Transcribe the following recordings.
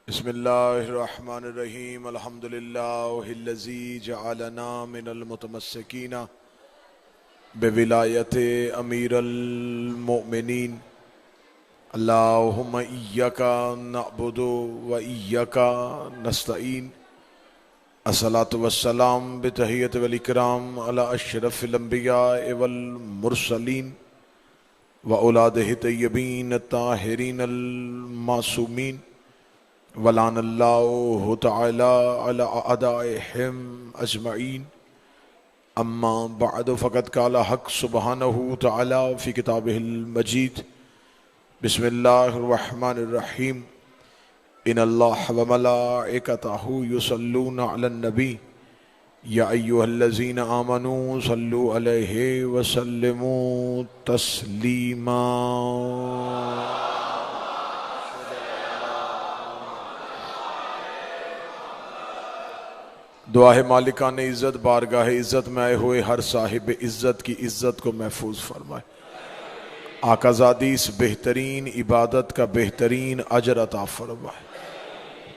بسم اللہ الرحمن الرحیم الحمدللہ الذی جعلنا من المتمسکین بولایت امیر المؤمنین اللہم ایاک نعبد و ایاک نستعین الصلاۃ والسلام بتحیۃ والاکرام علی اشرف الانبیاء والمرسلین واولادہ طیبین الطاہرین المعصومین ولعن اللہ تعالی علی اعدائہم اجمعین اما بعد فقد قال حق سبحانہ تعالی فی کتابہ المجید بسم اللہ الرحمن الرحیم ان اللہ وملائکتہ یصلون علی النبی یا ایہا الذین آمنوا صلوا علیہ وسلموا تسلیما دعا ہے مالکان عزت بارگاہ عزت میں آئے ہوئے ہر صاحب عزت کی عزت کو محفوظ فرمائے، آقا زادی اس بہترین عبادت کا بہترین اجر عطا فرمائے۔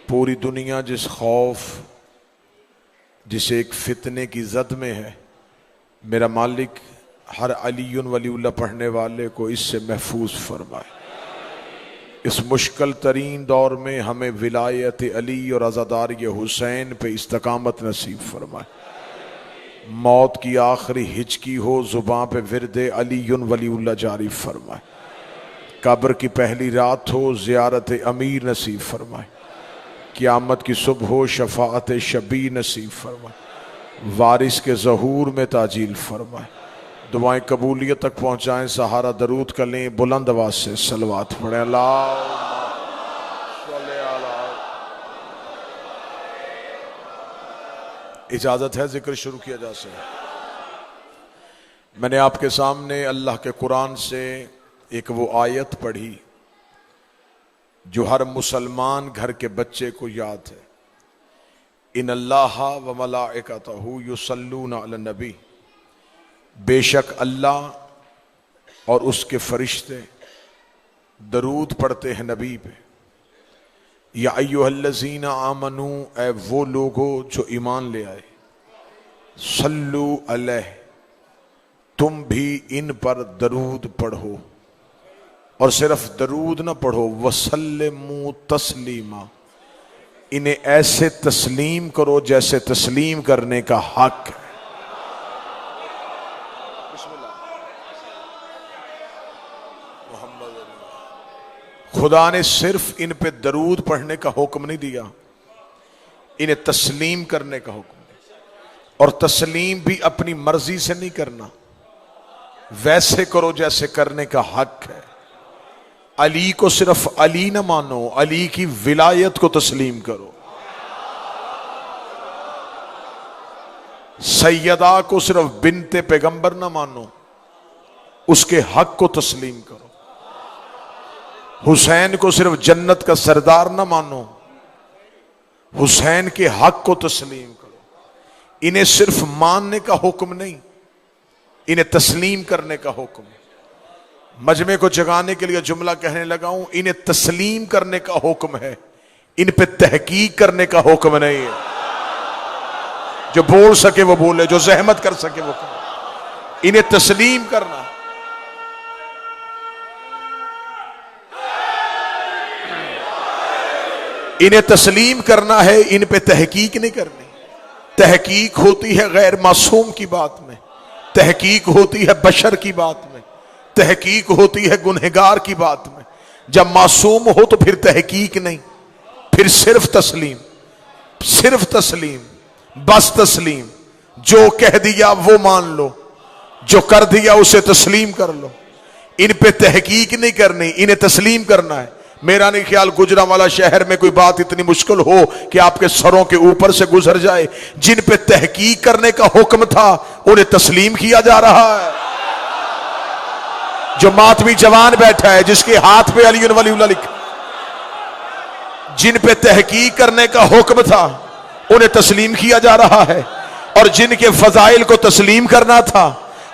پوری دنیا جس خوف جس ایک فتنے کی زد میں ہے، میرا مالک ہر علی ولی اللہ پڑھنے والے کو اس سے محفوظ فرمائے۔ اس مشکل ترین دور میں ہمیں ولایت علی اور عزاداری حسین پہ استقامت نصیب فرمائے۔ موت کی آخری ہچکی ہو زباں پہ ورد علی ولی اللہ جاری فرمائے۔ قبر کی پہلی رات ہو زیارت امیر نصیب فرمائے۔ قیامت کی صبح ہو شفاعت شبی نصیب فرمائے۔ وارث کے ظہور میں تاجیل فرمائے۔ دعائیں قبولیت تک پہنچائیں، سہارا درود کر لیں، بلند آواز سے صلوات پڑھیں۔ اللہ اجازت ہے ذکر شروع کیا جا سکے۔ میں نے آپ کے سامنے اللہ کے قرآن سے ایک وہ آیت پڑھی جو ہر مسلمان گھر کے بچے کو یاد ہے۔ ان اللہ و ملائکتہ یصلون علی النبی، بے شک اللہ اور اس کے فرشتے درود پڑھتے ہیں نبی پہ۔ یا ایھا الذین آمنوا، اے وہ لوگو جو ایمان لے آئے، صلو علیہ، تم بھی ان پر درود پڑھو، اور صرف درود نہ پڑھو، وسلموا تسلیما، انہیں ایسے تسلیم کرو جیسے تسلیم کرنے کا حق ہے۔ خدا نے صرف ان پہ درود پڑھنے کا حکم نہیں دیا، انہیں تسلیم کرنے کا حکم دیا، اور تسلیم بھی اپنی مرضی سے نہیں کرنا، ویسے کرو جیسے کرنے کا حق ہے۔ علی کو صرف علی نہ مانو، علی کی ولایت کو تسلیم کرو۔ سیدہ کو صرف بنت پیغمبر نہ مانو، اس کے حق کو تسلیم کرو۔ حسین کو صرف جنت کا سردار نہ مانو، حسین کے حق کو تسلیم کرو۔ انہیں صرف ماننے کا حکم نہیں، انہیں تسلیم کرنے کا حکم ہے۔ مجمع کو جگانے کے لیے جملہ کہنے لگا ہوں، انہیں تسلیم کرنے کا حکم ہے، ان پہ تحقیق کرنے کا حکم نہیں ہے۔ جو بول سکے وہ بولے، جو زحمت کر سکے وہ کرے، انہیں تسلیم کرنا۔ انہیں تسلیم کرنا ہے، ان پہ تحقیق نہیں کرنی۔ تحقیق ہوتی ہے غیر معصوم کی بات میں، تحقیق ہوتی ہے بشر کی بات میں، تحقیق ہوتی ہے گنہگار کی بات میں۔ جب معصوم ہو تو پھر تحقیق نہیں، پھر صرف تسلیم، صرف تسلیم، بس تسلیم۔ جو کہہ دیا وہ مان لو، جو کر دیا اسے تسلیم کر لو۔ ان پہ تحقیق نہیں کرنی، انہیں تسلیم کرنا ہے۔ میرا نہیں خیال گجرانوالہ شہر میں کوئی بات اتنی مشکل ہو کہ آپ کے سروں کے اوپر سے گزر جائے۔ جن پہ تحقیق کرنے کا حکم تھا انہیں تسلیم کیا جا رہا ہے۔ جو ماتمی جوان بیٹھا ہے جس کے ہاتھ پہ علی ولی اللہ لکھا، جن پہ تحقیق کرنے کا حکم تھا انہیں تسلیم کیا جا رہا ہے، اور جن کے فضائل کو تسلیم کرنا تھا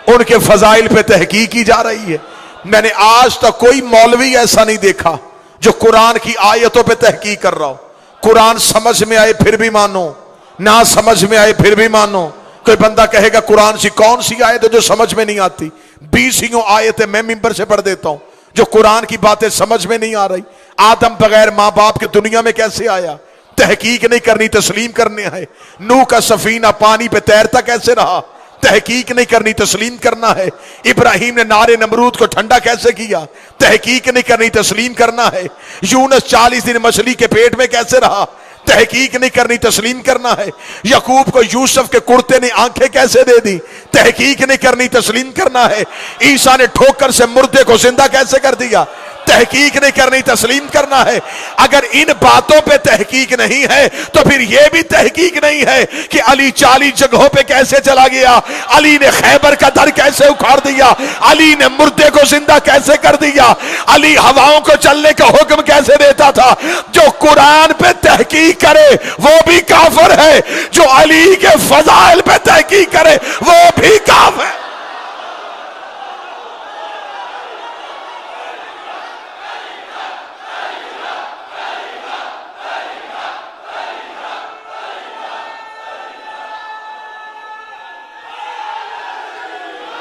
ان کے فضائل پہ تحقیق کی جا رہی ہے۔ میں نے آج تک کوئی مولوی ایسا نہیں دیکھا جو قرآن کی آیتوں پہ تحقیق کر رہا ہو، قرآن سمجھ میں آئے پھر بھی مانو، نہ سمجھ میں آئے پھر بھی مانو۔ کوئی بندہ کہے گا قرآن سی کون سی آیت ہے جو سمجھ میں نہیں آتی؟ 20 آیتیں میں ممبر سے پڑھ دیتا ہوں جو قرآن کی باتیں سمجھ میں نہیں آ رہی۔ آدم بغیر ماں باپ کے دنیا میں کیسے آیا؟ تحقیق نہیں کرنی، تسلیم کرنے ہے۔ نوح کا سفینہ پانی پہ تیرتا کیسے رہا؟ تحقیق نہیں کرنی، تسلیم کرنا ہے۔ ابراہیم نے نار نمرود کو ٹھنڈا کیسے کیا؟ تحقیق نہیں کرنی، تسلیم کرنا ہے۔ یونس 40 دن مچھلی کے پیٹ میں کیسے رہا؟ تحقیق نہیں کرنی، تسلیم کرنا ہے۔ یعقوب کو یوسف کے کرتے نے آنکھیں کیسے دے دی؟ تحقیق نہیں کرنی، تسلیم کرنا ہے۔ عیسیٰ نے ٹھوکر سے مردے کو زندہ کیسے کر دیا؟ تحقیق نہیں کرنی، تسلیم کرنا ہے۔ اگر ان باتوں پہ تحقیق نہیں ہے تو پھر یہ بھی تحقیق نہیں ہے کہ علی 40 جگہوں پہ کیسے چلا گیا، علی نے خیبر کا در کیسے اکھاڑ دیا، علی نے مردے کو زندہ کیسے کر دیا، علی ہواؤں کو چلنے کا حکم کیسے دیتا تھا۔ جو قرآن پہ تحقیق کرے وہ بھی کافر ہے، جو علی کے فضائل پہ تحقیق کرے وہ بھی کافر ہے۔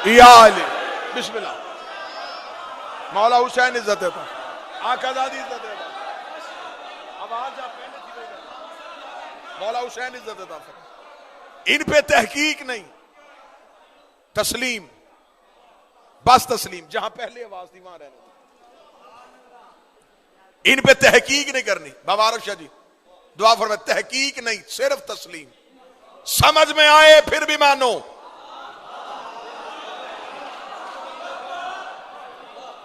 یا علی بسم اللہ۔ مولا حسین عزت دیتا، آقا زادی عزت دیتا، آواز آپ پہلے تھی نہیں، مولا حسین عزت دیتا۔ ان پہ تحقیق نہیں، تسلیم، بس تسلیم، جہاں پہلے آواز تھی وہاں رہنے۔ ان پہ تحقیق نہیں کرنی۔ مبارک شاہ جی دعا فرمائے، تحقیق نہیں، صرف تسلیم۔ سمجھ میں آئے پھر بھی مانو،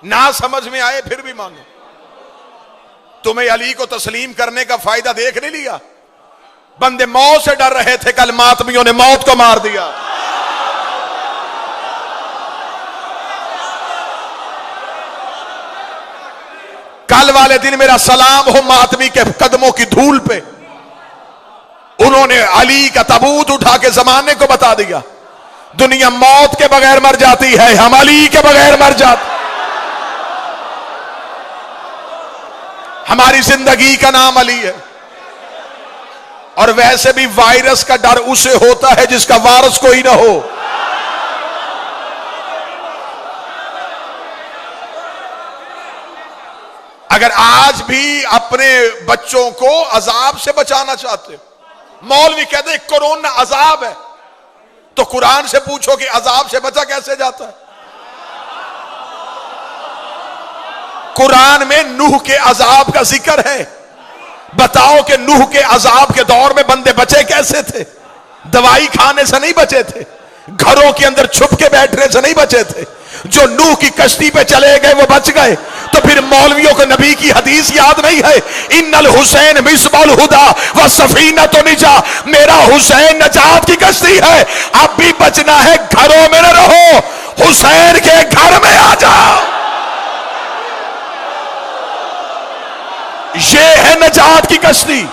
نہ سمجھ میں آئے پھر بھی مانو۔ تمہیں علی کو تسلیم کرنے کا فائدہ دیکھ نہیں لیا؟ بندے موت سے ڈر رہے تھے، کل ماتمیوں نے موت کو مار دیا۔ کل والے دن میرا سلام ہو ماتمی کے قدموں کی دھول پہ، انہوں نے علی کا تابوت اٹھا کے زمانے کو بتا دیا دنیا موت کے بغیر مر جاتی ہے، ہم علی کے بغیر مر جاتے۔ ہماری زندگی کا نام علی ہے۔ اور ویسے بھی وائرس کا ڈر اسے ہوتا ہے جس کا وارث کوئی نہ ہو۔ اگر آج بھی اپنے بچوں کو عذاب سے بچانا چاہتے، مولوی کہتے ہیں کورونا عذاب ہے، تو قرآن سے پوچھو کہ عذاب سے بچا کیسے جاتا ہے۔ قرآن میں نوح کے عذاب کا ذکر ہے، بتاؤ کہ نوح کے عذاب کے دور میں بندے بچے کیسے تھے؟ دوائی کھانے سے نہیں بچے تھے، گھروں کے اندر چھپ کے بیٹھنے سے نہیں بچے تھے۔ جو نوح کی کشتی پہ چلے گئے وہ بچ گئے۔ تو پھر مولویوں کو نبی کی حدیث یاد نہیں ہے، ان الحسین مصباح الہدی والسفینۃ نجا، میرا حسین نجات کی کشتی ہے۔ اب بھی بچنا ہے، گھروں میں نہ رہو، حسین کے گھر میں آ جاؤ۔ یہ ہے نجات کی کشتی۔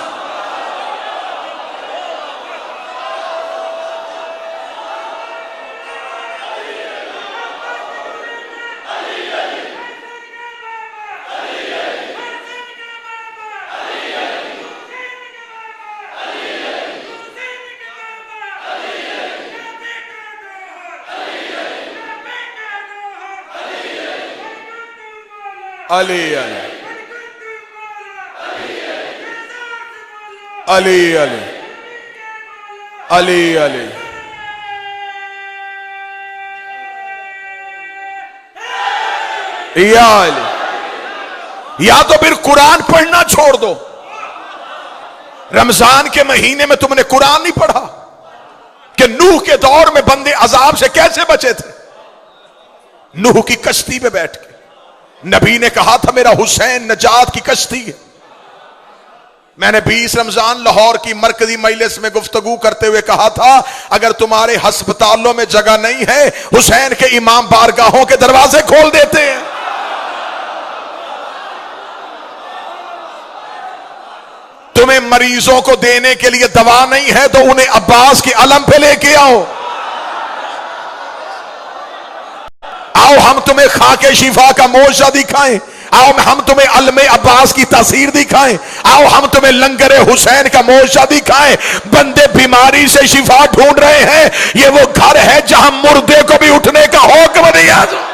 علی علی علی علی علی علی یا علی۔ یا تو پھر قرآن پڑھنا چھوڑ دو۔ رمضان کے مہینے میں تم نے قرآن نہیں پڑھا کہ نوح کے دور میں بندے عذاب سے کیسے بچے تھے؟ نوح کی کشتی پہ بیٹھ کے نبی نے کہا تھا میرا حسین نجات کی کشتی ہے۔ میں نے 20 رمضان لاہور کی مرکزی مجلس میں گفتگو کرتے ہوئے کہا تھا اگر تمہارے ہسپتالوں میں جگہ نہیں ہے، حسین کے امام بارگاہوں کے دروازے کھول دیتے ہیں۔ تمہیں مریضوں کو دینے کے لیے دوا نہیں ہے تو انہیں عباس کے علم پہ لے کے آؤ۔ آؤ ہم تمہیں خاک شفا کا معجزہ دکھائیں۔ آؤ ہم تمہیں علم عباس کی تاثیر دکھائیں، آؤ ہم تمہیں لنگر حسین کا موشہ دکھائیں۔ بندے بیماری سے شفا ڈھونڈ رہے ہیں، یہ وہ گھر ہے جہاں مردے کو بھی اٹھنے کا حکم دیا جائے۔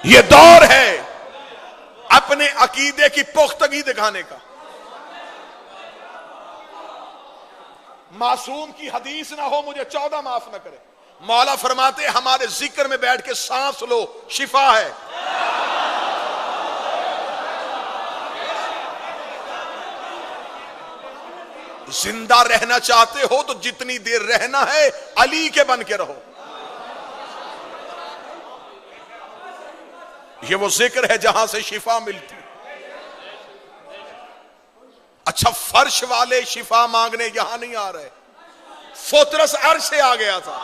یہ دور ہے اپنے عقیدے کی پختگی دکھانے کا۔ معصوم کی حدیث نہ ہو مجھے 14 معاف نہ کرے۔ مولا فرماتے ہمارے ذکر میں بیٹھ کے سانس لو، شفا ہے۔ زندہ رہنا چاہتے ہو تو جتنی دیر رہنا ہے علی کے بن کے رہو۔ یہ وہ ذکر ہے جہاں سے شفا ملتی۔ اچھا فرش والے شفا مانگنے یہاں نہیں آ رہے، فطرس عرش سے آ گیا تھا۔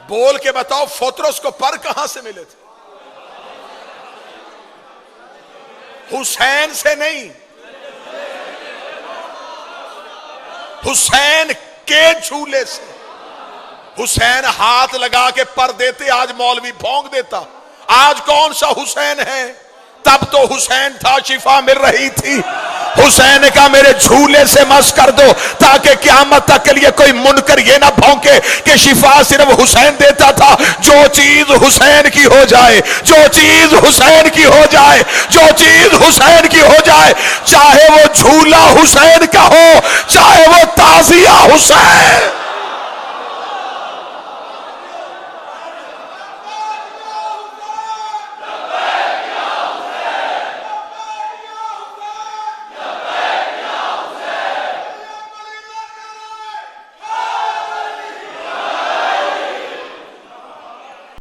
بول کے بتاؤ فطرس کو پر کہاں سے ملے تھے؟ حسین سے نہیں، حسین کے جھولے سے۔ حسین ہاتھ لگا کے پر دیتے، آج مولوی بھونک دیتا۔ آج کون سا حسین ہے؟ تب تو حسین تھا، شفا مل رہی تھی۔ حسین کا میرے جھولے سے مس کر دو تاکہ قیامت تک کے لیے کوئی منکر یہ نہ بھونکے کہ شفا صرف حسین دیتا تھا۔ جو چیز حسین کی ہو جائے، جو چیز حسین کی ہو جائے، جو چیز حسین کی ہو جائے، چاہے وہ جھولا حسین کا ہو، چاہے وہ تعزیہ حسین۔